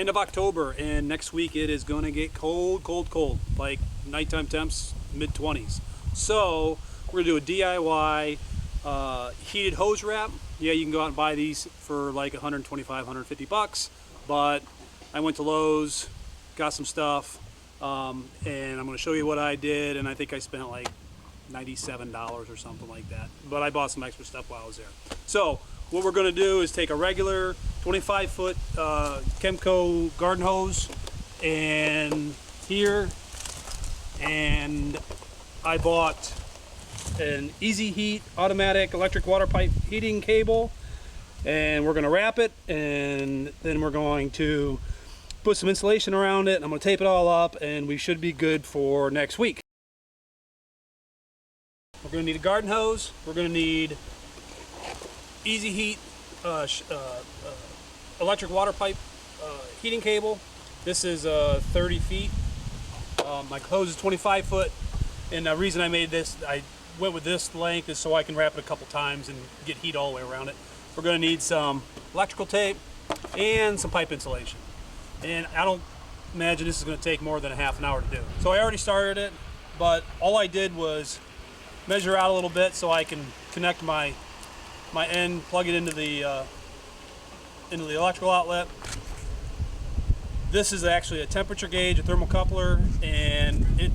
end of October, and next week it is going to get cold, cold, cold. Like nighttime temps, mid-20s. So we're going to do a DIY heated hose wrap. Yeah, you can go out and buy these for like 125, 150 bucks. But I went to Lowe's, got some stuff, and I'm going to show you what I did. And I think I spent like $97 or something like that. But I bought some extra stuff while I was there. So what we're going to do is take a regular 25-foot Kemco garden hose and here, and I bought an Easy Heat automatic electric water pipe heating cable, and we're going to wrap it, and then we're going to put some insulation around it. I'm going to tape it all up, and we should be good for next week. We're going to need a garden hose. We're going to need Easy Heat electric water pipe heating cable. This is 30 feet. My hose is 25 foot, and the reason I made this, I went with this length, is so I can wrap it a couple times and get heat all the way around it. We're going to need some electrical tape and some pipe insulation. And I don't imagine this is going to take more than a half an hour to do. So I already started it, but all I did was measure out a little bit so I can connect my end, plug it into the electrical outlet. This is actually a temperature gauge, a thermocoupler, and it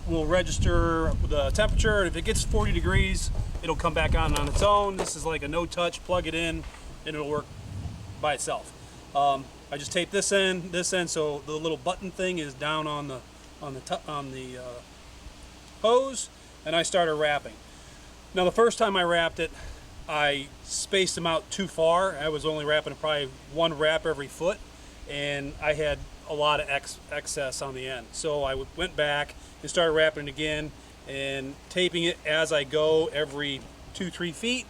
will register the temperature. And if it gets 40 degrees, it'll come back on its own. This is like a no-touch, plug it in, and it'll work by itself. I just tape this end, so the little button thing is down on the hose, and I started wrapping. Now the first time I wrapped it, I spaced them out too far. I was only wrapping probably one wrap every foot, and I had a lot of excess on the end. So I went back and started wrapping it again and taping it as I go every 2-3 feet,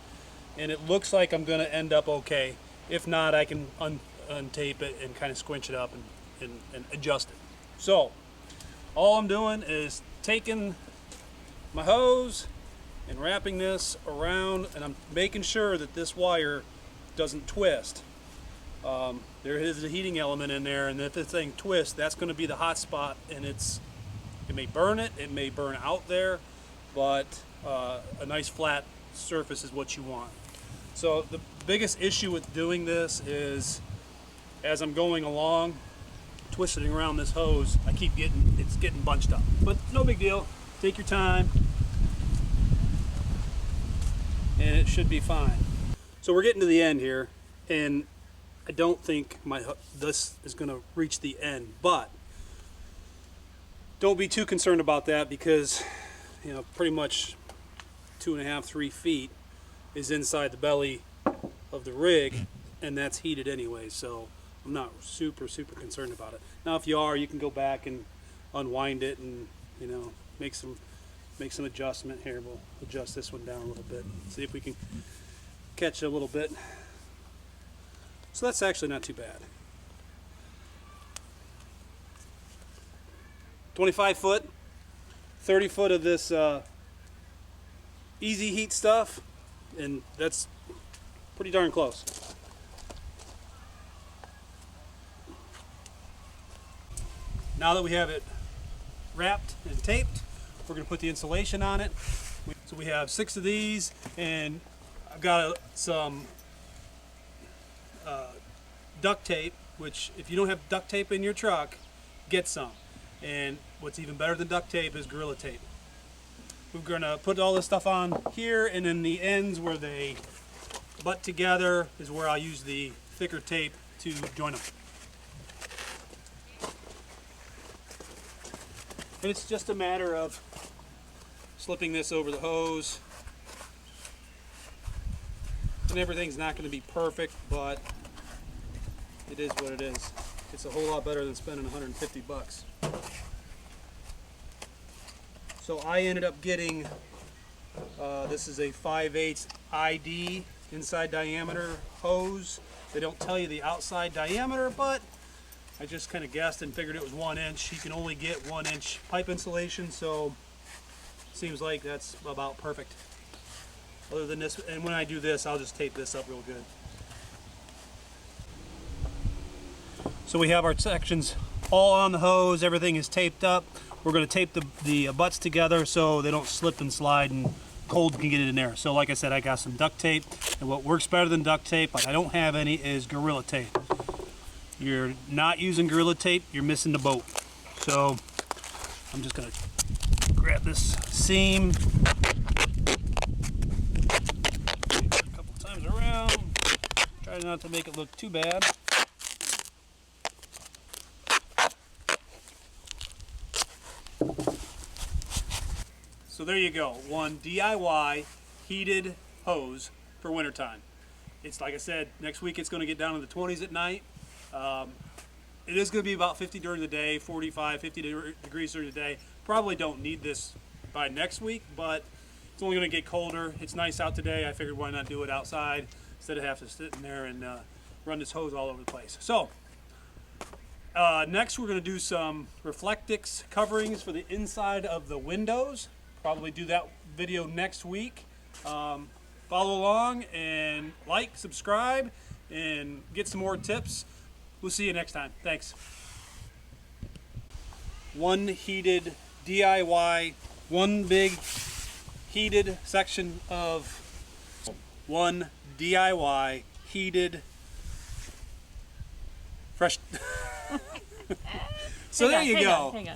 and it looks like I'm gonna end up okay. If not, I can untape it and kind of squinch it up and adjust it. So all I'm doing is taking my hose and wrapping this around, and I'm making sure that this wire doesn't twist. There is a heating element in there, and if this thing twists, that's going to be the hot spot, and it may burn it may burn out there, but a nice flat surface is what you want. So the biggest issue with doing this is, as I'm going along, twisting around this hose, I keep it's getting bunched up. But no big deal. Take your time, and it should be fine. So we're getting to the end here, and I don't think this is going to reach the end, but don't be too concerned about that, because pretty much 2.5-3 feet is inside the belly of the rig, and that's heated anyway, so I'm not super concerned about it. Now if you are, you can go back and unwind it and make some adjustment here. We'll adjust this one down a little bit, see if we can catch it a little bit. So that's actually not too bad. 25 foot, 30 foot of this Easy Heat stuff, and that's pretty darn close. Now that we have it wrapped and taped, we're going to put the insulation on it. So we have 6 of these, and I've got some duct tape, which if you don't have duct tape in your truck, get some. And what's even better than duct tape is Gorilla Tape. We're going to put all this stuff on here, and then the ends where they butt together is where I'll use the thicker tape to join them. And it's just a matter of slipping this over the hose. And everything's not going to be perfect, but it is what it is. It's a whole lot better than spending 150 bucks. So I ended up getting, this is a 5/8 ID inside diameter hose. They don't tell you the outside diameter, but I just kind of guessed and figured it was 1 inch. You can only get 1 inch pipe insulation, so it seems like that's about perfect. Other than this, and when I do this, I'll just tape this up real good. So we have our sections all on the hose, everything is taped up. We're going to tape the butts together so they don't slip and slide and cold can get in there. So like I said, I got some duct tape, and what works better than duct tape, but I don't have any, is Gorilla Tape. You're not using Gorilla Tape, you're missing the boat. So I'm just going to grab this seam a couple times around, try not to make it look too bad. So there you go, one DIY heated hose for wintertime. It's like I said, next week it's going to get down to the 20s at night. It is going to be about 50 during the day, 45, 50 degrees during the day. Probably don't need this by next week, but it's only going to get colder. It's nice out today. I figured why not do it outside instead of having to sit in there and run this hose all over the place. So next we're going to do some Reflectix coverings for the inside of the windows. Probably do that video next week. Follow along and like, subscribe, and get some more tips. We'll see you next time. Thanks. One heated DIY, one big heated section of one DIY heated fresh. So there you go. Hang on.